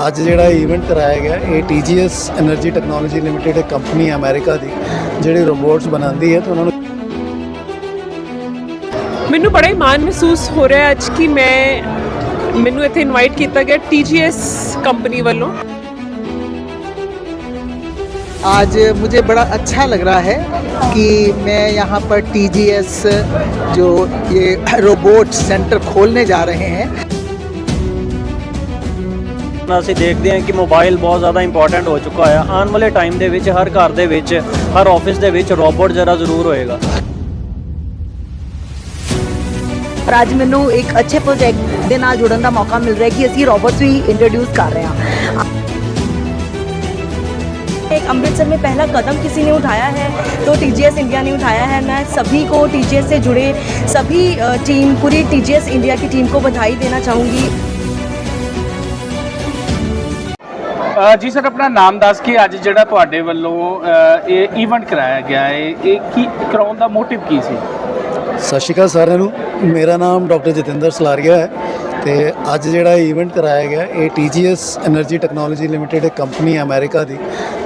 ਅੱਜ ਜਿਹੜਾ ਇਵੈਂਟ ਕਰਾਇਆ ਗਿਆ ਇਹ TGS એનર્ਜੀ ਟੈਕਨੋਲੋਜੀ ਲਿਮਿਟਿਡ ਇੱਕ ਕੰਪਨੀ ਅਮਰੀਕਾ ਦੀ ਜਿਹੜੀ ਰੋਬੋਟਸ ਬਣਾਉਂਦੀ ਹੈ ਤੇ ਉਹਨਾਂ ਨੂੰ ਮੈਨੂੰ ਬੜਾ ਹੀ ਮਾਣ ਮਹਿਸੂਸ ਹੋ ਰਿਹਾ ਅੱਜ ਕਿ ਮੈਨੂੰ ਇੱਥੇ ਇਨਵਾਈਟ ਕੀਤਾ ਗਿਆ TGS ਕੰਪਨੀ ਵੱਲੋਂ। आज मुझे बड़ा अच्छा लग रहा है कि मैं यहाँ पर TGS जो ये रोबोट सेंटर खोलने जा रहे हैं। ਅਸੀਂ ਦੇਖਦੇ ਹਾਂ ਕਿ ਮੋਬਾਈਲ ਬਹੁਤ ਜ਼ਿਆਦਾ ਇੰਪੋਰਟੈਂਟ ਹੋ ਚੁੱਕਾ ਹੈ। ਆਉਣ ਵਾਲੇ ਟਾਈਮ ਦੇ ਵਿੱਚ ਹਰ ਘਰ ਦੇ ਵਿੱਚ, ਹਰ ਆਫਿਸ ਦੇ ਵਿੱਚ ਰੋਬੋਟ ਜ਼ਰਾ ਜ਼ਰੂਰ ਹੋਏਗਾ। ਪਰ ਅੱਜ ਮੈਨੂੰ ਇੱਕ ਅੱਛੇ ਪ੍ਰੋਜੈਕਟ ਦੇ ਨਾਲ ਜੁੜਨ ਦਾ ਮੌਕਾ ਮਿਲ ਰਿਹਾ ਕਿ ਅਸੀਂ ਰੋਬੋਟਸ ਵੀ इंट्रोड्यूस कर रहे हैं। एक अमृतसर में पहला कदम किसी ने उठाया है तो TGS इंडिया ने उठाया है। मैं सभी को TGS से जुड़े सभी टीम, पूरी TGS इंडिया की टीम को बधाई देना चाहूँगी। जी सर, अपना नाम दस के अज ਜਿਹੜਾ ਤੁਹਾਡੇ ਵੱਲੋਂ ਇਹ ਇਵੈਂਟ ਕਰਾਇਆ ਗਿਆ ਹੈ, ਇਹ ਕੀ ਕਰਾਉਣ ਦਾ ਮੋਟਿਵ ਕੀ ਸੀ? ਸਤਿ ਸ਼੍ਰੀ ਅਕਾਲ ਸਾਰਿਆਂ ਨੂੰ। ਮੇਰਾ ਨਾਮ ਡਾਕਟਰ ਜਤਿੰਦਰ ਸਲਾਰੀਆ ਹੈ ਤੇ ਅੱਜ ਜਿਹੜਾ ਇਵੈਂਟ ਕਰਾਇਆ ਗਿਆ ਇਹ TGS એનર્ਜੀ ਟੈਕਨੋਲੋਜੀ ਲਿਮਿਟਿਡ ਇੱਕ ਕੰਪਨੀ ਅਮਰੀਕਾ ਦੀ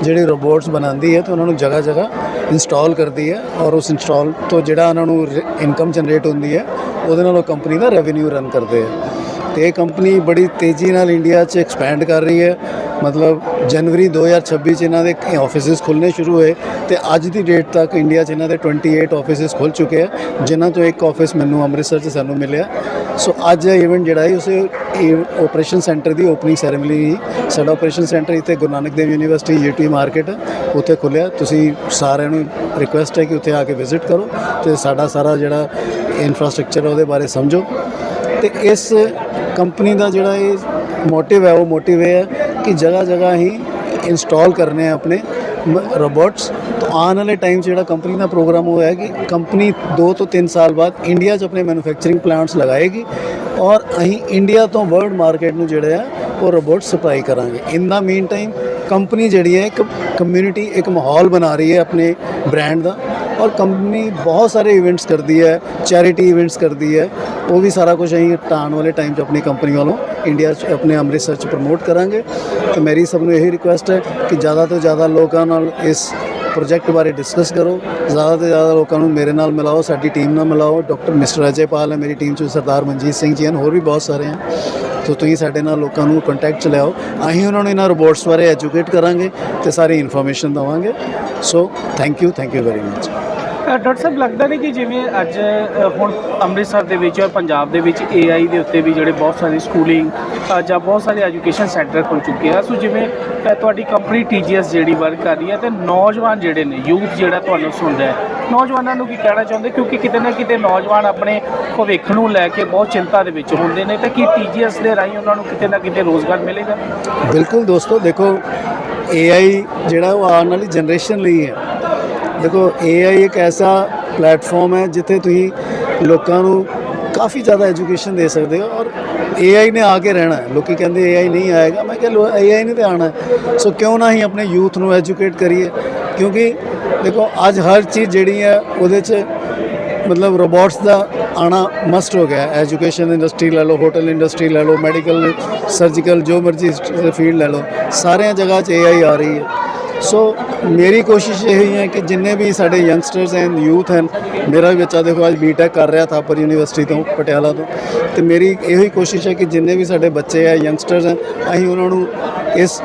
ਜਿਹੜੀ ਰੋਬੋਟਸ ਬਣਾਉਂਦੀ ਹੈ ਤੇ ਉਹਨਾਂ ਨੂੰ ਜਗ੍ਹਾ ਜਗ੍ਹਾ ਇੰਸਟਾਲ ਕਰਦੀ ਹੈ ਔਰ ਉਸ ਇੰਸਟਾਲ ਤੋਂ ਜਿਹੜਾ ਉਹਨਾਂ ਨੂੰ ਇਨਕਮ ਜਨਰੇਟ ਹੁੰਦੀ ਹੈ ਉਹਦੇ ਨਾਲ ਉਹ ਕੰਪਨੀ ਦਾ ਰੈਵਨਿਊ ਰਨ ਕਰਦੇ ਹੈ। ਤੇ ਇਹ ਕੰਪਨੀ ਬੜੀ ਤੇਜ਼ੀ ਨਾਲ ਇੰਡੀਆ 'ਚ ਐਕਸਪੈਂਡ ਕਰ ਰਹੀ ਹੈ। ਮਤਲਬ ਜਨਵਰੀ 2026 'ਚ ਇਹਨਾਂ ਦੇ ਆਫਿਸਿਸ ਖੁੱਲ੍ਹਣੇ ਸ਼ੁਰੂ ਹੋਏ ਤੇ ਅੱਜ ਦੀ ਡੇਟ ਤੱਕ ਇੰਡੀਆ 'ਚ ਇਹਨਾਂ ਦੇ 28 ਆਫਿਸਿਸ ਖੁੱਲ੍ਹ ਚੁੱਕੇ ਆ, ਜਿਨ੍ਹਾਂ ਤੋਂ ਇੱਕ ਆਫਿਸ ਮੈਨੂੰ ਅੰਮ੍ਰਿਤਸਰ 'ਚ ਸਾਨੂੰ ਮਿਲਿਆ। ਸੋ ਅੱਜ ਇਹ ਇਵੈਂਟ ਜਿਹੜਾ ਹੈ ਉਸੇ ਆਪਰੇਸ਼ਨ ਸੈਂਟਰ ਦੀ ਓਪਨਿੰਗ ਸੈਰੇਮਨੀ ਸਾਡਾ ਆਪਰੇਸ਼ਨ ਸੈਂਟਰ ਇੱਥੇ Guru Nanak Dev university GT market ਉੱਥੇ ਖੁੱਲ੍ਹਿਆ। ਤੁਸੀਂ ਸਾਰਿਆਂ ਨੂੰ ਰਿਕੁਐਸਟ ਹੈ ਕਿ ਉੱਥੇ ਆ ਕੇ ਵਿਜ਼ਿਟ ਕਰੋ ਤੇ ਸਾਡਾ ਸਾਰਾ ਜਿਹੜਾ ਇਨਫਰਾਸਟ੍ਰਕਚਰ ਉਹਦੇ ਬਾਰੇ ਸਮਝੋ। ਤੇ ਇਸ ਕੰਪਨੀ ਦਾ ਜਿਹੜਾ ਇਹ ਮੋਟਿਵ ਹੈ ਉਹ ਮੋਟਿਵ ਇਹ ਹੈ ਕਿ ਜਗ੍ਹਾ ਜਗ੍ਹਾ ਹੀ ਇੰਸਟਾਲ ਕਰਨੇ ਆ ਆਪਣੇ ਰੋਬੋਟਸ। ਤਾਂ ਆਉਣ ਵਾਲੇ ਟਾਈਮ 'ਚ ਜਿਹੜਾ ਕੰਪਨੀ ਦਾ ਪ੍ਰੋਗਰਾਮ ਉਹ ਹੈ ਕਿ ਕੰਪਨੀ 2 ਤੋਂ 3 ਸਾਲ ਬਾਅਦ ਇੰਡੀਆ 'ਚ ਆਪਣੇ ਮੈਨੂਫੈਕਚਰਿੰਗ ਪਲਾਂਟਸ ਲਗਾਏਗੀ ਔਰ ਅਸੀਂ ਇੰਡੀਆ ਤੋਂ ਵਰਲਡ ਮਾਰਕੀਟ ਨੂੰ ਜਿਹੜੇ ਆ ਉਹ ਰੋਬੋਟ ਸਪਲਾਈ ਕਰਾਂਗੇ। ਇਨ ਦਾ ਮੀਨ ਟਾਈਮ ਕੰਪਨੀ ਜਿਹੜੀ ਹੈ ਇੱਕ ਕਮਿਊਨਿਟੀ, ਇੱਕ ਮਾਹੌਲ ਬਣਾ ਰਹੀ ਹੈ ਆਪਣੇ ਬ੍ਰਾਂਡ ਦਾ ਔਰ ਕੰਪਨੀ ਬਹੁਤ ਸਾਰੇ ਇਵੈਂਟਸ ਕਰਦੀ ਹੈ, ਚੈਰਿਟੀ ਇਵੈਂਟਸ ਕਰਦੀ ਹੈ। ਉਹ ਵੀ ਸਾਰਾ ਕੁਝ ਅਸੀਂ ਆਉਣ ਵਾਲੇ ਟਾਈਮ 'ਚ ਆਪਣੀ ਕੰਪਨੀ ਵੱਲੋਂ ਇੰਡੀਆ 'ਚ ਆਪਣੇ ਅੰਮ੍ਰਿਤਸਰ 'ਚ ਪ੍ਰਮੋਟ ਕਰਾਂਗੇ। ਤੇ ਮੇਰੀ ਸਭ ਨੂੰ ਇਹੀ ਰਿਕੁਐਸਟ ਹੈ ਕਿ ਜ਼ਿਆਦਾ ਤੋਂ ਜ਼ਿਆਦਾ ਲੋਕਾਂ ਨਾਲ ਇਸ ਪ੍ਰੋਜੈਕਟ ਬਾਰੇ ਡਿਸਕਸ ਕਰੋ, ਜ਼ਿਆਦਾ ਤੋਂ ਜ਼ਿਆਦਾ ਲੋਕਾਂ ਨੂੰ ਮੇਰੇ ਨਾਲ ਮਿਲਾਓ, ਸਾਡੀ ਟੀਮ ਨਾਲ ਮਿਲਾਓ। ਡਾਕਟਰ ਮਿਸਟਰ ਅਜੇ ਪਾਲ ਹੈ ਮੇਰੀ ਟੀਮ 'ਚ, ਸਰਦਾਰ ਮਨਜੀਤ ਸਿੰਘ ਜੀ ਹਨ, ਹੋਰ ਵੀ ਬਹੁਤ ਸਾਰੇ ਹਨ। ਸੋ ਤੁਸੀਂ ਸਾਡੇ ਨਾਲ ਲੋਕਾਂ ਨੂੰ ਕੰਟੈਕਟ 'ਚ ਲਿਆਓ, ਅਸੀਂ ਉਹਨਾਂ ਨੂੰ ਇਹਨਾਂ ਰੋਬੋਟਸ ਬਾਰੇ ਐਜੂਕੇਟ ਕਰਾਂਗੇ ਤੇ ਸਾਰੀ ਇਨਫੋਰਮੇਸ਼ਨ ਦੇਵਾਂਗੇ। So thank you very much. Doctor ਸਾਹਿਬ, ਲੱਗਦਾ ਨਹੀਂ ਕਿ ਜਿਵੇਂ ਅੱਜ ਹੁਣ ਅੰਮ੍ਰਿਤਸਰ ਦੇ ਵਿੱਚ ਔਰ ਪੰਜਾਬ ਦੇ ਵਿੱਚ AI ਦੇ ਉੱਤੇ ਵੀ ਜਿਹੜੇ ਬਹੁਤ ਸਾਰੇ ਸਕੂਲਿੰਗ ਜਾਂ ਬਹੁਤ ਸਾਰੇ ਐਜੂਕੇਸ਼ਨ ਸੈਂਟਰ ਖੁੱਲ੍ਹ ਚੁੱਕੇ ਆ। ਸੋ ਜਿਵੇਂ ਤੁਹਾਡੀ ਕੰਪਨੀ TGS ਜਿਹੜੀ ਵਰਕ ਕਰ ਰਹੀ ਹੈ ਤੇ ਨੌਜਵਾਨ ਜਿਹੜੇ ਨੇ, ਯੂਥ ਜਿਹੜਾ ਤੁਹਾਨੂੰ ਸੁਣਦਾ ਹੈ, ਨੌਜਵਾਨਾਂ ਨੂੰ ਕੀ ਕਹਿਣਾ ਚਾਹੁੰਦੇ? ਕਿਉਂਕਿ ਕਿਤੇ ਨਾ ਕਿਤੇ ਨੌਜਵਾਨ ਆਪਣੇ ਭਵਿੱਖ ਨੂੰ ਲੈ ਕੇ ਬਹੁਤ ਚਿੰਤਾ ਦੇ ਵਿੱਚ ਹੁੰਦੇ ਨੇ, ਤਾਂ ਕੀ TGS ਦੇ ਰਾਹੀਂ ਉਹਨਾਂ ਨੂੰ ਕਿਤੇ ਨਾ ਕਿਤੇ ਰੋਜ਼ਗਾਰ ਮਿਲੇਗਾ? ਬਿਲਕੁਲ ਦੋਸਤੋ, ਦੇਖੋ AI ਜਿਹੜਾ ਉਹ ਆਉਣ ਵਾਲੀ ਜਨਰੇਸ਼ਨ ਲਈ ਹੈ। ਦੇਖੋ AI ਇੱਕ ਐਸਾ ਪਲੇਟਫਾਰਮ ਹੈ ਜਿੱਥੇ ਤੁਸੀਂ ਲੋਕਾਂ ਨੂੰ ਕਾਫੀ ਜ਼ਿਆਦਾ ਐਜੂਕੇਸ਼ਨ ਦੇ ਸਕਦੇ ਹੋ ਔਰ AI ਨੇ ਆ ਕੇ ਰਹਿਣਾ ਹੈ। ਲੋਕੀ ਕਹਿੰਦੇ AI ਨਹੀਂ ਆਏਗਾ, ਮੈਂ ਕਿਹਾ AI ਨੇ ਤਾਂ ਆਉਣਾ ਹੈ। ਸੋ ਕਿਉਂ ਨਾ ਹੀ ਆਪਣੇ ਯੂਥ ਨੂੰ ਐਜੂਕੇਟ ਕਰੀਏ, ਕਿਉਂਕਿ ਦੇਖੋ ਅੱਜ ਹਰ ਚੀਜ਼ ਜਿਹੜੀ ਹੈ ਉਹਦੇ 'ਚ ਮਤਲਬ ਰੋਬੋਟਸ ਦਾ ਆਉਣਾ ਮਸਟ ਹੋ ਗਿਆ। ਐਜੂਕੇਸ਼ਨ ਇੰਡਸਟਰੀ ਲੈ ਲਓ, ਹੋਟਲ ਇੰਡਸਟਰੀ ਲੈ ਲਓ, ਮੈਡੀਕਲ, ਸਰਜੀਕਲ, ਜੋ ਮਰਜ਼ੀ ਫੀਲਡ ਲੈ ਲਓ, ਸਾਰੀਆਂ ਜਗ੍ਹਾ 'ਚ AI ਆ ਰਹੀ ਹੈ। ਸੋ ਮੇਰੀ ਕੋਸ਼ਿਸ਼ ਇਹੀ ਹੈ ਕਿ ਜਿੰਨੇ ਵੀ ਸਾਡੇ ਯੰਗਸਟਰਸ ਹਨ, ਯੂਥ ਹਨ, ਮੇਰਾ ਵੀ ਬੱਚਾ ਦੇਖੋ ਅੱਜ BTech ਕਰ ਰਿਹਾ ਥਾਪਰ ਯੂਨੀਵਰਸਿਟੀ ਤੋਂ, ਪਟਿਆਲਾ ਤੋਂ, ਤੇ ਮੇਰੀ ਇਹੀ ਕੋਸ਼ਿਸ਼ ਹੈ ਕਿ ਜਿੰਨੇ ਵੀ ਸਾਡੇ ਬੱਚੇ ਹੈ, ਯੰਗਸਟਰਸ ਹਨ, ਅਸੀਂ ਉਹਨਾਂ ਨੂੰ ਇਸ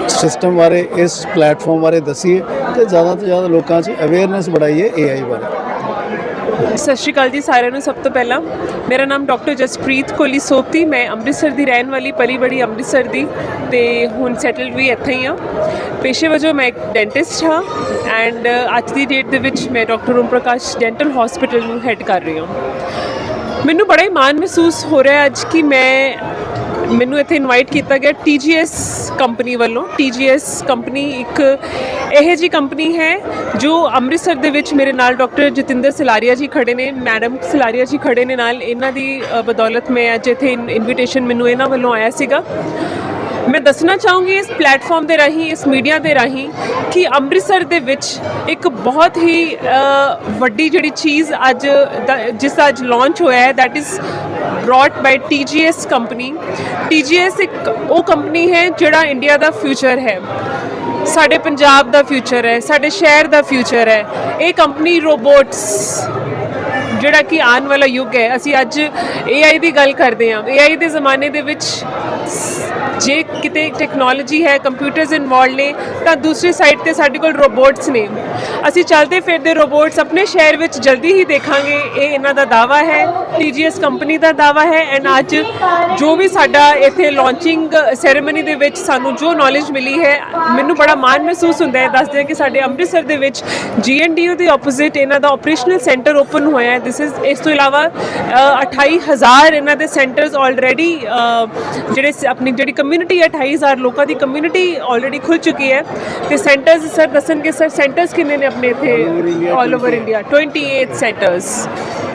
ਸਿਸਟਮ ਬਾਰੇ, ਇਸ ਪਲੇਟਫਾਰਮ ਬਾਰੇ ਦੱਸੀਏ ਤੇ ਜ਼ਿਆਦਾ ਤੋਂ ਜ਼ਿਆਦਾ ਲੋਕਾਂ 'ਚ ਅਵੇਅਰਨੈਸ ਵਧਾਈਏ AI ਬਾਰੇ। ਸਤਿ ਸ਼੍ਰੀ ਅਕਾਲ ਜੀ ਸਾਰਿਆਂ ਨੂੰ। ਸਭ ਤੋਂ ਪਹਿਲਾਂ ਮੇਰਾ ਨਾਮ ਡਾਕਟਰ ਜਸਪ੍ਰੀਤ ਕੋਹਲੀ ਸੋਪਤੀ, ਮੈਂ ਅੰਮ੍ਰਿਤਸਰ ਦੀ ਰਹਿਣ ਵਾਲੀ, ਪਲੀ ਬੜੀ ਅੰਮ੍ਰਿਤਸਰ ਦੀ, ਤੇ ਹੁਣ ਸੈਟਲਡ ਵੀ ਇੱਥੇ ਹੀ ਹਾਂ। ਪੇਸ਼ੇ ਵਜੋਂ ਮੈਂ ਇੱਕ ਡੈਂਟਿਸਟ ਹਾਂ ਐਂਡ ਅੱਜ ਦੀ ਡੇਟ ਦੇ ਵਿੱਚ ਮੈਂ doctor Om Prakash dental hospital ਨੂੰ ਹੈਡ ਕਰ ਰਹੀ ਹਾਂ। ਮੈਨੂੰ ਬੜਾ ਹੀ ਮਾਣ ਮਹਿਸੂਸ ਹੋ ਰਿਹਾ ਅੱਜ ਕਿ ਮੈਨੂੰ ਇੱਥੇ ਇਨਵਾਈਟ ਕੀਤਾ ਗਿਆ TGS ਕੰਪਨੀ ਵੱਲੋਂ। TGS ਕੰਪਨੀ ਇੱਕ ਇਹੋ ਜਿਹੀ ਕੰਪਨੀ ਹੈ ਜੋ ਅੰਮ੍ਰਿਤਸਰ ਦੇ ਵਿੱਚ ਮੇਰੇ ਨਾਲ ਡਾਕਟਰ ਜਤਿੰਦਰ ਸਲਾਰੀਆ ਜੀ ਖੜੇ ਨੇ, ਮੈਡਮ ਸਲਾਰੀਆ ਜੀ ਖੜੇ ਨੇ ਨਾਲ। ਇਹਨਾਂ ਦੀ ਬਦੌਲਤ ਮੈਂ ਅੱਜ ਇੱਥੇ ਇਨਵੀਟੇਸ਼ਨ ਮੈਨੂੰ ਇਹਨਾਂ ਵੱਲੋਂ ਆਇਆ ਸੀਗਾ। ਮੈਂ ਦੱਸਣਾ ਚਾਹੂੰਗੀ ਇਸ ਪਲੇਟਫਾਰਮ ਦੇ ਰਾਹੀਂ, ਇਸ ਮੀਡੀਆ ਦੇ ਰਾਹੀਂ ਕਿ ਅੰਮ੍ਰਿਤਸਰ ਦੇ ਵਿੱਚ ਇੱਕ ਬਹੁਤ ਹੀ ਵੱਡੀ ਜਿਹੜੀ ਚੀਜ਼ ਅੱਜ ਜਿਸ ਦਾ ਅੱਜ ਲਾਂਚ ਹੋਇਆ ਹੈ, that is brought by TGS company. TGS ਇੱਕ ਉਹ ਕੰਪਨੀ ਹੈ ਜਿਹੜਾ ਇੰਡੀਆ ਦਾ ਫਿਊਚਰ ਹੈ, ਸਾਡੇ ਪੰਜਾਬ ਦਾ ਫਿਊਚਰ ਹੈ, ਸਾਡੇ ਸ਼ਹਿਰ ਦਾ ਫਿਊਚਰ ਹੈ। ਇਹ ਕੰਪਨੀ ਰੋਬੋਟਸ ਜਿਹੜਾ ਕਿ ਆਉਣ ਵਾਲਾ ਯੁੱਗ ਹੈ, ਅਸੀਂ ਅੱਜ AI ਦੀ ਗੱਲ ਕਰਦੇ ਹਾਂ। AI ਦੇ ਜ਼ਮਾਨੇ ਦੇ ਵਿੱਚ ਜੇ ਕਿਤੇ ਟੈਕਨੋਲੋਜੀ ਹੈ, ਕੰਪਿਊਟਰਸ ਇਨਵੋਲਡ ਨੇ, ਤਾਂ ਦੂਸਰੀ ਸਾਈਡ ਤੇ ਸਾਡੇ ਕੋਲ ਰੋਬੋਟਸ ਨੇ। ਅਸੀਂ ਚੱਲਦੇ ਫਿਰਦੇ ਰੋਬੋਟਸ ਆਪਣੇ ਸ਼ਹਿਰ ਵਿੱਚ ਜਲਦੀ ਹੀ ਦੇਖਾਂਗੇ। ਇਹ ਇਹਨਾਂ ਦਾ ਦਾਵਾ ਹੈ, TGS ਕੰਪਨੀ ਦਾ ਦਾਵਾ ਹੈ। ਐਂਡ ਅੱਜ ਜੋ ਵੀ ਸਾਡਾ ਇੱਥੇ ਲਾਂਚਿੰਗ ਸੈਰੇਮਨੀ ਦੇ ਵਿੱਚ ਸਾਨੂੰ ਜੋ ਨੌਲੇਜ ਮਿਲੀ ਹੈ, ਮੈਨੂੰ ਬੜਾ ਮਾਣ ਮਹਿਸੂਸ ਹੁੰਦਾ ਹੈ। ਦੱਸਦੇ ਕਿ ਸਾਡੇ ਅੰਮ੍ਰਿਤਸਰ ਦੇ ਵਿੱਚ GNDU ਦੇ ਆਪੋਜ਼ਿਟ ਇਹਨਾਂ ਦਾ ਆਪਰੇਸ਼ਨਲ ਸੈਂਟਰ ਓਪਨ ਹੋਇਆ ਹੈ। ਇਸ ਤੋਂ ਇਲਾਵਾ 28,000 ਇਹਨਾਂ ਦੇ ਸੈਂਟਰਸ ਆਲਰੇਡੀ ਜਿਹੜੇ ਆਪਣੀ ਜਿਹੜੀ ਕਮਿਊਨਿਟੀ 28,000 ਲੋਕਾਂ ਦੀ ਕਮਿਊਨਿਟੀ ਆਲਰੇਡੀ ਖੁੱਲ ਚੁੱਕੀ ਹੈ। ਤੇ ਸੈਂਟਰਸ ਸਰ ਦੱਸਣਗੇ ਸਰ ਸੈਂਟਰਸ ਕਿੰਨੇ ਨੇ ਆਪਣੇ ਇੱਥੇ all over India?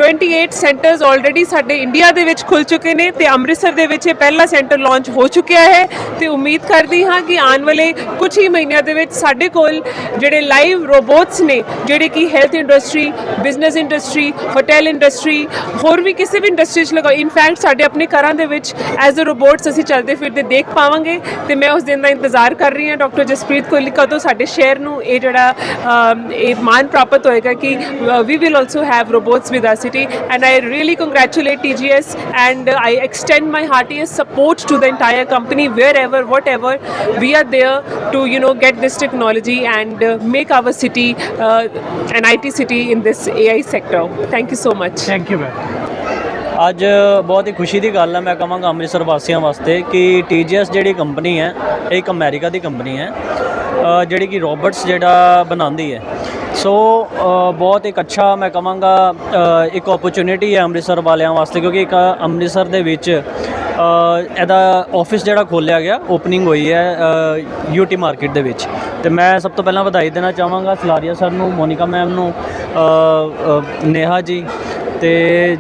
28 centres already ਸਾਡੇ ਇੰਡੀਆ ਦੇ ਵਿੱਚ ਖੁੱਲ ਚੁੱਕੇ ਨੇ ਤੇ ਅੰਮ੍ਰਿਤਸਰ ਦੇ ਵਿੱਚ ਇਹ ਪਹਿਲਾ ਸੈਂਟਰ ਲਾਂਚ ਹੋ ਚੁੱਕਿਆ ਹੈ। ਤੇ ਉਮੀਦ ਕਰਦੀ ਹਾਂ ਕਿ ਆਉਣ ਵਾਲੇ ਕੁਝ ਹੀ ਮਹੀਨਿਆਂ ਦੇ ਵਿੱਚ ਸਾਡੇ ਕੋਲ ਜਿਹੜੇ ਲਾਈਵ ਰੋਬੋਟਸ ਨੇ, ਜਿਹੜੇ ਕਿ health industry, business industry, hotel industry, ਹੋਰ ਵੀ ਕਿਸੇ ਵੀ ਇੰਡਸਟਰੀ 'ਚ ਲਗਾਓ, ਇਨਫੈਕਟ ਸਾਡੇ ਆਪਣੇ ਘਰਾਂ ਦੇ ਵਿੱਚ ਐਜ਼ ਅ ਰੋਬੋਟਸ ਅਸੀਂ ਚੱਲਦੇ ਫਿਰਦੇ ਦੇਖ ਪਾਵਾਂਗੇ। ਤੇ ਮੈਂ ਉਸ ਦਿਨ ਦਾ ਇੰਤਜ਼ਾਰ ਕਰ ਰਹੀ ਹਾਂ ਡਾਕਟਰ ਜਸਪ੍ਰੀਤ ਕੋਹਲੀ ਕਦੋਂ ਸਾਡੇ ਸ਼ਹਿਰ ਨੂੰ ਇਹ ਜਿਹੜਾ ਇਹ ਮਾਣ ਪ੍ਰਾਪਤ ਹੋਏਗਾ ਕਿ we will also have robots with our city, and I really congratulate TGS and I extend my heartiest support to the entire company wherever, whatever we are there to get this technology and make our city an IT city in this AI sector. Thank you so much. Thank you ma'am. ਅੱਜ ਬਹੁਤ ਹੀ ਖੁਸ਼ੀ ਦੀ ਗੱਲ ਹੈ, ਮੈਂ ਕਹਾਂਗਾ ਅੰਮ੍ਰਿਤਸਰ ਵਾਸੀਆਂ ਵਾਸਤੇ ਕਿ TGS ਜਿਹੜੀ ਕੰਪਨੀ ਹੈ, ਇਹ ਇੱਕ ਅਮਰੀਕਾ ਦੀ ਕੰਪਨੀ ਹੈ ਜਿਹੜੀ ਕਿ ਰੋਬੋਟਸ ਜਿਹੜਾ ਬਣਾਉਂਦੀ ਹੈ। ਸੋ ਬਹੁਤ ਇੱਕ ਅੱਛਾ ਮੈਂ ਕਹਾਂਗਾ ਇੱਕ ਓਪਰਚੁਨਿਟੀ ਹੈ ਅੰਮ੍ਰਿਤਸਰ ਵਾਲਿਆਂ ਵਾਸਤੇ, ਕਿਉਂਕਿ ਇੱਕ ਅੰਮ੍ਰਿਤਸਰ ਦੇ ਵਿੱਚ ਇਹਦਾ ਆਫਿਸ ਜਿਹੜਾ ਖੋਲ੍ਹਿਆ ਗਿਆ, ਓਪਨਿੰਗ ਹੋਈ ਹੈ UT ਮਾਰਕੀਟ ਦੇ ਵਿੱਚ। ਤੇ ਮੈਂ ਸਭ ਤੋਂ ਪਹਿਲਾਂ ਵਧਾਈ ਦੇਣਾ ਚਾਹਾਂਗਾ ਸਲਾਰੀਆ ਸਰ ਨੂੰ, ਮੋਨਿਕਾ ਮੈਮ ਨੂੰ, ਨੇਹਾ ਜੀ ਤੇ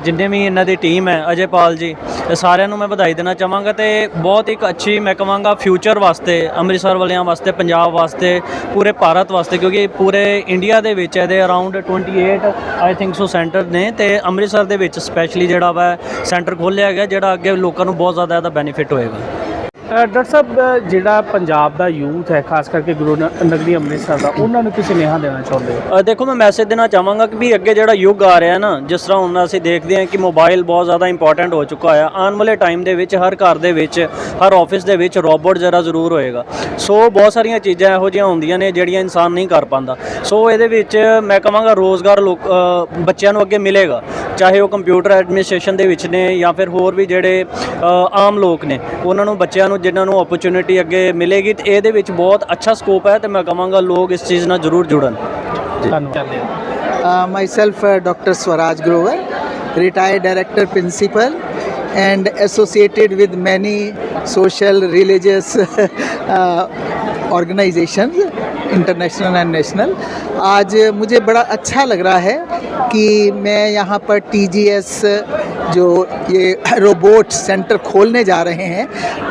ਜਿੰਨੇ ਵੀ ਇਹਨਾਂ ਦੀ ਟੀਮ ਹੈ, ਅਜੇਪਾਲ ਜੀ, ਸਾਰਿਆਂ ਨੂੰ ਮੈਂ ਵਧਾਈ ਦੇਣਾ ਚਾਹਾਂਗਾ। ਤੇ ਬਹੁਤ ਇੱਕ ਅੱਛੀ ਮੈਂ ਕਹਾਂਗਾ ਫਿਊਚਰ ਵਾਸਤੇ, ਅੰਮ੍ਰਿਤਸਰ ਵਾਲਿਆਂ ਵਾਸਤੇ, ਪੰਜਾਬ ਵਾਸਤੇ, ਪੂਰੇ ਭਾਰਤ ਵਾਸਤੇ, ਕਿਉਂਕਿ ਪੂਰੇ ਇੰਡੀਆ ਦੇ ਵਿੱਚ ਇਹਦੇ around 28 I think so centre ਨੇ ਤੇ ਅੰਮ੍ਰਿਤਸਰ ਦੇ ਵਿੱਚ ਸਪੈਸ਼ਲੀ ਜਿਹੜਾ ਵਾ ਸੈਂਟਰ ਖੋਲ੍ਹਿਆ ਗਿਆ, ਜਿਹੜਾ ਅੱਗੇ ਲੋਕਾਂ ਨੂੰ ਬਹੁਤ ਜ਼ਿਆਦਾ ਇਹਦਾ ਬੈਨੀਫਿਟ ਹੋਏਗਾ। ਡਾਕਟਰ ਸਾਹਿਬ, ਜਿਹੜਾ ਪੰਜਾਬ ਦਾ ਯੂਥ ਹੈ, ਖਾਸ ਕਰਕੇ ਗੁਰੂ ਨਗਰੀ ਅੰਮ੍ਰਿਤਸਰ ਦਾ, ਉਹਨਾਂ ਨੂੰ ਕੀ ਸੁਨੇਹਾ ਦੇਣਾ ਚਾਹੁੰਦੇ ਹੋ? ਦੇਖੋ, ਮੈਂ ਮੈਸੇਜ ਦੇਣਾ ਚਾਹਾਂਗਾ ਕਿ ਵੀ ਅੱਗੇ ਜਿਹੜਾ ਯੁੱਗ ਆ ਰਿਹਾ ਨਾ, ਜਿਸ ਤਰ੍ਹਾਂ ਹੁਣ ਅਸੀਂ ਦੇਖਦੇ ਹਾਂ ਕਿ ਮੋਬਾਈਲ ਬਹੁਤ ਜ਼ਿਆਦਾ ਇੰਪੋਰਟੈਂਟ ਹੋ ਚੁੱਕਾ ਆ। ਆਉਣ ਵਾਲੇ ਟਾਈਮ ਦੇ ਵਿੱਚ ਹਰ ਘਰ ਦੇ ਵਿੱਚ, ਹਰ ਆਫਿਸ ਦੇ ਵਿੱਚ ਰੋਬੋਟ ਜ਼ਰਾ ਜ਼ਰੂਰ ਹੋਏਗਾ। ਸੋ ਬਹੁਤ ਸਾਰੀਆਂ ਚੀਜ਼ਾਂ ਇਹੋ ਜਿਹੀਆਂ ਹੁੰਦੀਆਂ ਨੇ ਜਿਹੜੀਆਂ ਇਨਸਾਨ ਨਹੀਂ ਕਰ ਪਾਉਂਦਾ। ਸੋ ਇਹਦੇ ਵਿੱਚ ਮੈਂ ਕਹਾਂਗਾ ਰੋਜ਼ਗਾਰ ਬੱਚਿਆਂ ਨੂੰ ਅੱਗੇ ਮਿਲੇਗਾ, ਚਾਹੇ ਉਹ ਕੰਪਿਊਟਰ ਐਡਮਿਨਿਸਟ੍ਰੇਸ਼ਨ ਦੇ ਵਿੱਚ ਨੇ ਜਾਂ ਫਿਰ ਹੋਰ ਵੀ ਜਿਹੜੇ ਆਮ ਲੋਕ ਨੇ, ਉਹਨਾਂ ਨੂੰ ਬੱਚਿਆਂ ਨੂੰ ਜਿਨ੍ਹਾਂ ਨੂੰ ਓਪਰਚੁਨਿਟੀ ਅੱਗੇ ਮਿਲੇਗੀ। ਤੇ ਇਹਦੇ ਵਿੱਚ ਬਹੁਤ ਅੱਛਾ ਸਕੋਪ ਹੈ ਤੇ ਮੈਂ ਕਹਾਂਗਾ ਲੋਕ ਇਸ ਚੀਜ਼ ਨਾਲ ਜ਼ਰੂਰ ਜੁੜਨ। ਧੰਨਵਾਦ। Myself, Dr. Swaraj Grover, retired director principal and associated with many social religious organizations, international and national. आज मुझे बड़ा अच्छा लग रहा है कि मैं यहाँ पर TGS जो ये रोबोट सेंटर खोलने जा रहे हैं,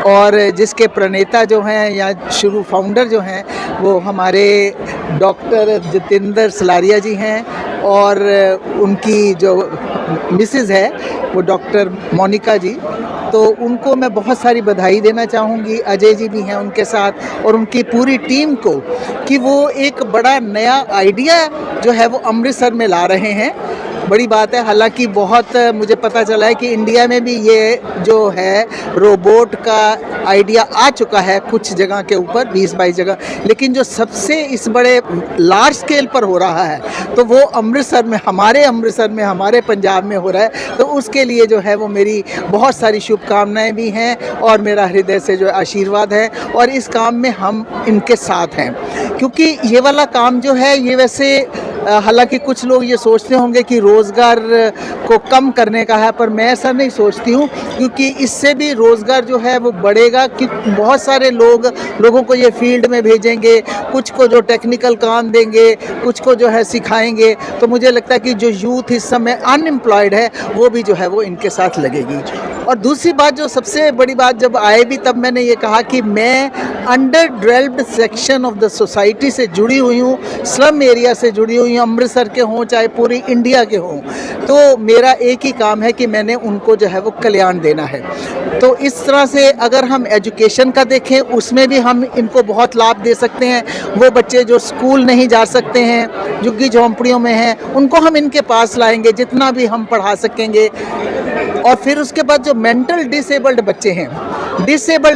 और जिसके प्रणेता जो हैं या शुरू फाउंडर जो हैं वो हमारे डॉक्टर जितेंद्र सलारिया जी हैं, और उनकी जो मिसेज़ है वो डॉक्टर मोनिका जी। तो उनको मैं बहुत सारी बधाई देना चाहूँगी। अजय जी भी हैं उनके साथ, और उनकी पूरी टीम को, कि वो एक बड़ा नया आइडिया जो है वो अमृतसर में ला रहे हैं। बड़ी बात है। हालांकि बहुत मुझे पता चला है कि इंडिया में भी ये जो है रोबोट का आइडिया आ चुका है कुछ जगह के ऊपर, 20-22 जगह, लेकिन जो सबसे इस बड़े लार्ज स्केल पर हो रहा है तो वो अमृतसर में, हमारे अमृतसर में, हमारे पंजाब में हो रहा है। तो उसके लिए जो है वो मेरी बहुत सारी शुभकामनाएं भी हैं और मेरा हृदय से जो आशीर्वाद है, और इस काम में हम इनके साथ हैं। क्योंकि ये वाला काम जो है ये वैसे हालांकि कुछ लोग ये सोचते होंगे कि रोज़गार को कम करने का है, पर मैं ऐसा नहीं सोचती हूँ, क्योंकि इससे भी रोज़गार जो है वो बढ़ेगा। कि बहुत सारे लोगों को ये फील्ड में भेजेंगे, कुछ को जो टेक्निकल काम देंगे, कुछ को जो है सिखाएंगे। तो मुझे लगता है कि जो यूथ इस समय अनएम्प्लॉयड है वो भी जो है वो इनके साथ लगेगी। और दूसरी बात, जो सबसे बड़ी बात, जब आए भी तब मैंने ये कहा कि मैं under developed section of the society से जुड़ी हुई हूँ, स्लम एरिया से जुड़ी हुई हूँ, अमृतसर के हों चाहे पूरी इंडिया के हों, तो मेरा एक ही काम है कि मैंने उनको जो है वो कल्याण देना है। तो इस तरह से अगर हम एजुकेशन का देखें, उसमें भी हम इनको बहुत लाभ दे सकते हैं। वो बच्चे जो स्कूल नहीं जा सकते हैं, झुग्गी झोंपड़ियों में हैं, उनको हम इनके पास लाएंगे, जितना भी हम पढ़ा सकेंगे। और फिर उसके बाद जो मेंटल डिसेबल्ड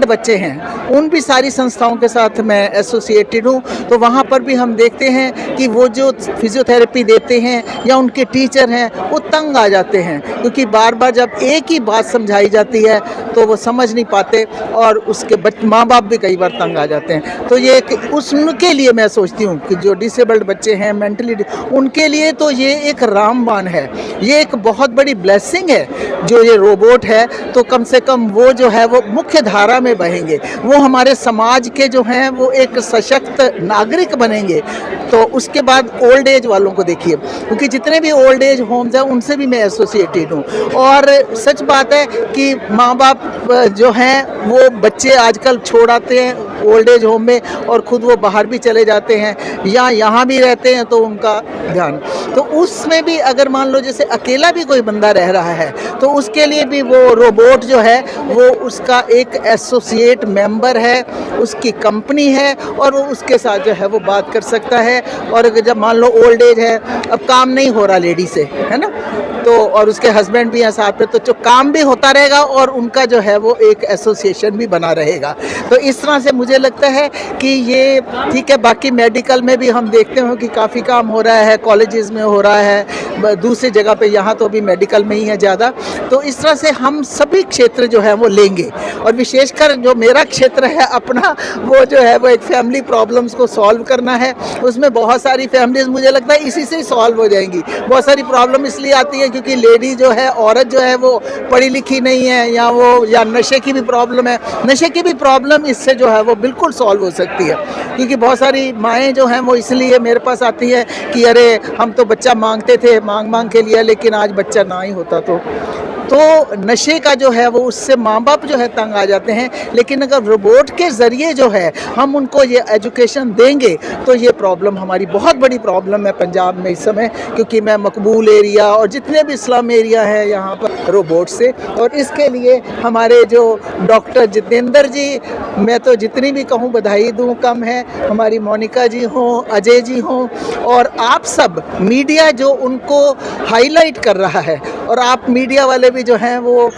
बच्चे हैं, उन भी सारी संस्थाओं के साथ मैं एसोसिएटेड हूँ। तो वहाँ पर भी हम देखते हैं कि वो जो फिजियोथेरेपी देते हैं या उनके टीचर हैं, वो तंग आ जाते हैं, क्योंकि बार बार जब एक ही बात समझाई जाती है तो वो समझ नहीं पाते, और उसके माँ बाप भी कई बार तंग आ जाते हैं। तो ये उनके लिए मैं सोचती हूँ कि जो डिसेबल्ड बच्चे हैं, मेंटली, उनके लिए तो ये एक रामबाण है, ये एक बहुत बड़ी ब्लेसिंग है जो ये रोबोट है। तो कम से कम वो जो है वो मुख्य धारा में बहेंगे, वो हमारे समाज के जो हैं वो एक सशक्त नागरिक बनेंगे। तो उसके बाद ओल्ड एज वालों को देखिए, क्योंकि जितने भी ओल्ड एज होम्स हैं उनसे भी मैं एसोसिएटेड हूँ। और सच बात है कि माँ बाप जो हैं वो बच्चे आजकल छोड़ आते हैं ओल्ड एज होम में, और ख़ुद वो बाहर भी चले जाते हैं या यहाँ भी रहते हैं, तो उनका ध्यान, तो उसमें भी अगर मान लो जैसे अकेला भी कोई बंदा रह रहा है, तो उसके लिए भी वो रोबोट जो है वो उसका एक एसोसिएट मेंबर है, उसकी कंपनी है, और वो उसके साथ जो है वो बात कर सकता है। और जब मान लो ओल्ड एज है, अब काम नहीं हो रहा लेडी से, है ना, तो और उसके हस्बैंड भी हैं साथ पे, तो जो काम भी होता रहेगा और उनका जो है वो एक एसोसिएशन भी बना रहेगा। तो इस तरह से मुझे लगता है कि ये ठीक है। बाकी मेडिकल में भी हम देखते हो कि काफ़ी काम हो रहा है, कॉलेजेस में हो रहा है, दूसरी जगह पे, यहाँ तो अभी मेडिकल में ही है ज़्यादा। तो इस तरह से हम सभी क्षेत्र जो है वो लेंगे, और विशेषकर जो मेरा क्षेत्र है अपना, वो जो है वो एक फैमिली प्रॉब्लम्स को सॉल्व करना है। उसमें बहुत सारी फैमिलीज मुझे लगता है इसी से ही सॉल्व हो जाएंगी। बहुत सारी प्रॉब्लम इसलिए आती है क्योंकि लेडी जो है, औरत जो है वो पढ़ी लिखी नहीं है, या नशे की भी प्रॉब्लम है। नशे की भी प्रॉब्लम इससे जो है वो बिल्कुल सॉल्व हो सकती है, क्योंकि बहुत सारी माएँ जो हैं वो इसलिए मेरे पास आती है कि अरे हम तो बच्चा मांगते थे, मांग के लिया, लेकिन आज बच्चा ना ही होता तो नशे का जो है वो उससे माँ बाप जो है तंग आ जाते हैं। लेकिन अगर रोबोट के ज़रिए जो है हम उनको ये एजुकेशन देंगे, तो ये प्रॉब्लम हमारी बहुत बड़ी प्रॉब्लम है पंजाब में इस समय, क्योंकि मैं मकबूल एरिया और जितने भी स्लम एरिया है यहाँ पर रोबोट से। और इसके लिए हमारे जो डॉक्टर जितेंद्र जी, मैं तो जितनी भी कहूँ बधाई दूँ कम है, हमारी मोनिका जी हों, अजय जी हों, और आप सब मीडिया जो उनको हाईलाइट कर रहा है, और आप मीडिया वाले भी जो हैं वो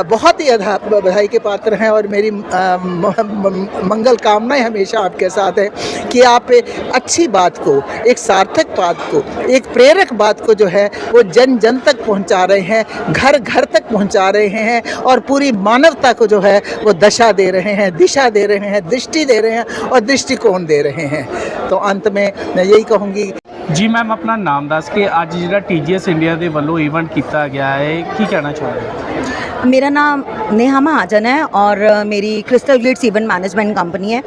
बहुत ही बधाई के पात्र हैं। और मेरी मंगल कामनाएं हमेशा आपके साथ है कि आप एक अच्छी बात को, एक सार्थक बात को, एक प्रेरक बात को जो है वो जन जन तक पहुंचा रहे हैं, घर घर तक पहुंचा रहे हैं, और पूरी मानवता को जो है वो दशा दे रहे हैं, दिशा दे रहे हैं, दृष्टि दे रहे हैं और दृष्टिकोण दे रहे हैं। तो अंत में मैं यही कहूँगी। जी मैम, अपना नाम दस के अज जो TGS इंडिया के वालों इवेंट किया गया है, की कहना चाहोगे? मेरा नाम नेहा महाजन है और मेरी crystal Glitz event management company है।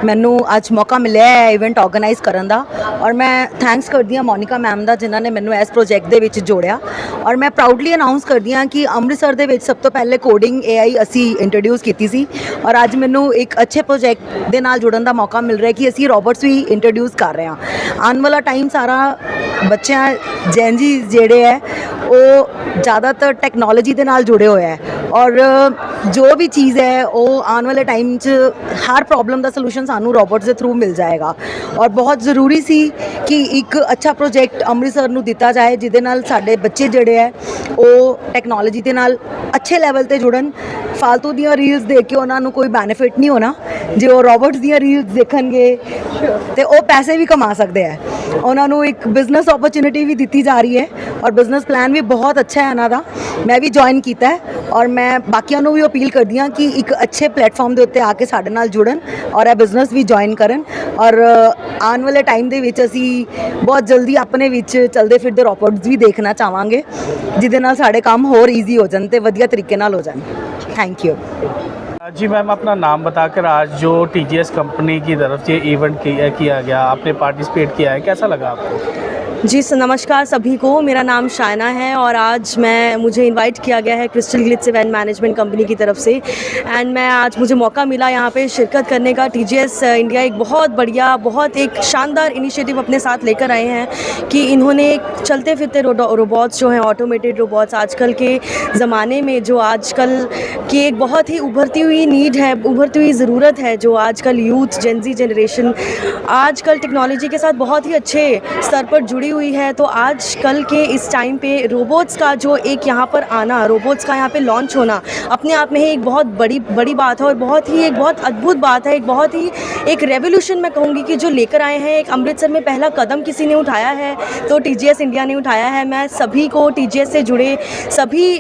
ਮੈਨੂੰ ਅੱਜ ਮੌਕਾ ਮਿਲਿਆ ਹੈ ਇਵੈਂਟ ਆਰਗੇਨਾਈਜ਼ ਕਰਨ ਦਾ, ਔਰ ਮੈਂ ਥੈਂਕਸ ਕਰਦੀ ਹਾਂ ਮੋਨਿਕਾ ਮੈਮ ਦਾ, ਜਿਨ੍ਹਾਂ ਨੇ ਮੈਨੂੰ ਇਸ ਪ੍ਰੋਜੈਕਟ ਦੇ ਵਿੱਚ ਜੋੜਿਆ। ਔਰ ਮੈਂ ਪ੍ਰਾਊਡਲੀ ਅਨਾਉਂਸ ਕਰਦੀ ਹਾਂ ਕਿ ਅੰਮ੍ਰਿਤਸਰ ਦੇ ਵਿੱਚ ਸਭ ਤੋਂ ਪਹਿਲੇ ਕੋਡਿੰਗ AI ਅਸੀਂ ਇੰਟਰੋਡਿਊਸ ਕੀਤੀ ਸੀ, ਔਰ ਅੱਜ ਮੈਨੂੰ ਇੱਕ ਅੱਛੇ ਪ੍ਰੋਜੈਕਟ ਦੇ ਨਾਲ ਜੁੜਨ ਦਾ ਮੌਕਾ ਮਿਲ ਰਿਹਾ ਕਿ ਅਸੀਂ ਰੋਬੋਟਸ ਵੀ ਇੰਟਰੋਡਿਊਸ ਕਰ ਰਹੇ ਹਾਂ। ਆਉਣ ਵਾਲਾ ਟਾਈਮ ਸਾਰਾ ਬੱਚਿਆਂ ਜੈਨਜੀ ਜਿਹੜੇ ਹੈ ਉਹ ਜ਼ਿਆਦਾਤਰ ਟੈਕਨੋਲੋਜੀ ਦੇ ਨਾਲ ਜੁੜੇ ਹੋਏ ਹੈ, ਔਰ ਜੋ ਵੀ ਚੀਜ਼ ਹੈ ਉਹ ਆਉਣ ਵਾਲੇ ਟਾਈਮ 'ਚ ਹਰ ਪ੍ਰੋਬਲਮ ਦਾ ਸੋਲੂਸ਼ਨ ਸਾਨੂੰ ਰੋਬੋਟਸ ਦੇ ਥਰੂ ਮਿਲ ਜਾਏਗਾ। ਔਰ ਬਹੁਤ ਜ਼ਰੂਰੀ ਸੀ ਕਿ ਇੱਕ ਅੱਛਾ ਪ੍ਰੋਜੈਕਟ ਅੰਮ੍ਰਿਤਸਰ ਨੂੰ ਦਿੱਤਾ ਜਾਏ, ਜਿਹਦੇ ਨਾਲ ਸਾਡੇ ਬੱਚੇ ਜਿਹੜੇ ਹੈ ਉਹ ਟੈਕਨੋਲੋਜੀ ਦੇ ਨਾਲ ਅੱਛੇ ਲੈਵਲ 'ਤੇ ਜੁੜਨ। ਫਾਲਤੂ ਦੀਆਂ ਰੀਲਸ ਦੇਖ ਕੇ ਉਹਨਾਂ ਨੂੰ ਕੋਈ ਬੈਨੀਫਿਟ ਨਹੀਂ ਹੋਣਾ। ਜੇ ਉਹ ਰੋਬੋਟਸ ਦੀਆਂ ਰੀਲਸ ਦੇਖਣਗੇ ਤੇ ਉਹ ਪੈਸੇ ਵੀ ਕਮਾ ਸਕਦੇ ਹੈ। ਉਹਨਾਂ ਨੂੰ ਇੱਕ ਬਿਜ਼ਨਸ ਓਪਰਚੁਨਿਟੀ ਵੀ ਦਿੱਤੀ ਜਾ ਰਹੀ ਹੈ, ਔਰ ਬਿਜ਼ਨਸ ਪਲਾਨ ਵੀ ਬਹੁਤ ਅੱਛਾ ਹੈ ਇਹਨਾਂ ਦਾ। ਮੈਂ ਵੀ ਜੁਆਇਨ ਕੀਤਾ ਹੈ, ਔਰ ਮੈਂ ਬਾਕੀਆਂ ਨੂੰ ਵੀ ਅਪੀਲ ਕਰਦੀ ਹਾਂ ਕਿ ਇੱਕ ਅੱਛੇ ਪਲੇਟਫਾਰਮ ਦੇ ਉੱਤੇ ਆ ਕੇ ਸਾਡੇ ਨਾਲ ਜੁੜਨ ਔਰ ਇਹ ਬਿਜ਼ਨਸ ਵੀ ਜੁਆਇਨ ਕਰਨ। ਔਰ ਆਉਣ ਵਾਲੇ ਟਾਈਮ ਦੇ ਵਿੱਚ ਅਸੀਂ ਬਹੁਤ ਜਲਦੀ ਆਪਣੇ ਵਿੱਚ ਚਲਦੇ ਫਿਰਦੇ ਰੋਬੋਟਸ ਵੀ ਦੇਖਣਾ ਚਾਹਾਂਗੇ, ਜਿਹਦੇ ਨਾਲ ਸਾਡੇ ਕੰਮ ਹੋਰ ਈਜ਼ੀ ਹੋ ਜਾਣ ਤੇ ਵਧੀਆ ਤਰੀਕੇ ਨਾਲ ਹੋ ਜਾਣ। Thank you. जी मैम, अपना नाम बताकर आज जो TGS कंपनी की तरफ से इवेंट किया गया, आपने पार्टिसिपेट किया है, कैसा लगा आपको? जी नमस्कार सभी को, मेरा नाम शायना है और आज मुझे इनवाइट किया गया है crystal Glitz event management company की तरफ से एंड मैं आज मुझे मौका मिला यहाँ पे शिरकत करने का। टीजीएस इंडिया एक बहुत बढ़िया, बहुत एक शानदार इनिशिएटिव अपने साथ लेकर आए हैं कि इन्होंने चलते फिरते रोबोट्स जो हैं, ऑटोमेटेड रोबोट्स, आजकल के ज़माने में जो आजकल की एक बहुत ही उभरती हुई नीड है, उभरती हुई ज़रूरत है, जो आजकल यूथ जेनजी जनरेशन आजकल टेक्नोलॉजी के साथ बहुत ही अच्छे स्तर पर जुड़ी हुई है। तो आजकल के इस टाइम पे रोबोट्स का जो एक यहाँ पर आना, रोबोट्स का यहाँ पे लॉन्च होना अपने आप में ही एक बहुत बड़ी बात है और एक बहुत अद्भुत बात है, एक रेवोल्यूशन मैं कहूँगी कि जो लेकर आए हैं। एक अमृतसर में पहला कदम किसी ने उठाया है तो टीजीएस इंडिया ने उठाया है। मैं सभी को, टीजीएस से जुड़े सभी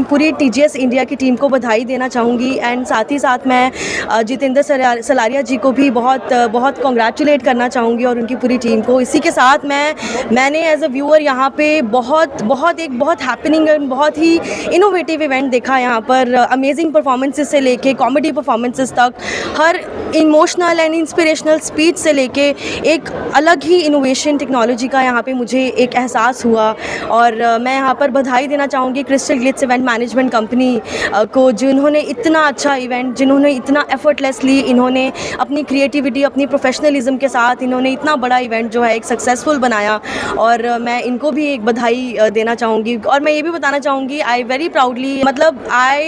पूरी टीजीएस इंडिया की टीम को बधाई देना चाहूँगी एंड साथ ही साथ मैं जितेंद्र सलारिया जी को भी बहुत कॉन्ग्रेचुलेट करना चाहूँगी और उनकी पूरी टीम को। इसी के साथ मैंने एज अ व्यूअर यहाँ पे बहुत हैपनिंग एंड बहुत ही इनोवेटिव इवेंट देखा। यहाँ पर अमेजिंग परफॉर्मेंसेस से लेके कॉमेडी परफॉर्मेंसेस तक, हर इमोशनल एंड इंस्पिरेशनल स्पीच से लेके एक अलग ही इनोवेशन टेक्नोलॉजी का यहाँ पे मुझे एक एहसास हुआ। और मैं यहाँ पर बधाई देना चाहूँगी crystal Glitz event management company को, जिन्होंने इतना अच्छा इवेंट, जिन्होंने इतना एफर्टलेसली, इन्होंने अपनी क्रिएटिविटी, अपनी प्रोफेशनलिज्म के साथ इन्होंने इतना बड़ा इवेंट जो है एक सक्सेसफुल बनाया। और मैं इनको भी एक बधाई देना चाहूँगी। और मैं ये भी बताना चाहूँगी, I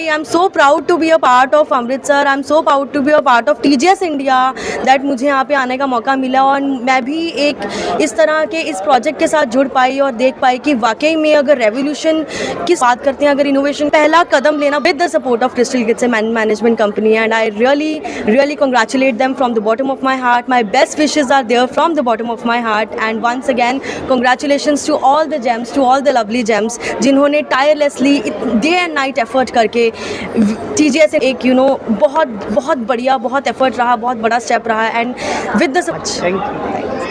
am so proud to be a part of Amritsar, I am so proud to be a part of TGS India, that मुझे यहाँ पे आने का मौका मिला और मैं भी एक इस तरह के इस प्रोजेक्ट के साथ जुड़ पाई और देख पाई कि वाकई में अगर रेवोल्यूशन की बात करते हैं, अगर इनोवेशन, पहला कदम लेना with the support of crystal Glitz management company and I really congratulate them from the bottom of my heart. My best wishes are there from the bottom of my heart and once again congratulations to all the gems, to all the lovely gems जिन्होंने tirelessly day and night effort करके TGS एक बहुत बढ़िया, बहुत effort रहा, बहुत बड़ा step रहा and with the thank you.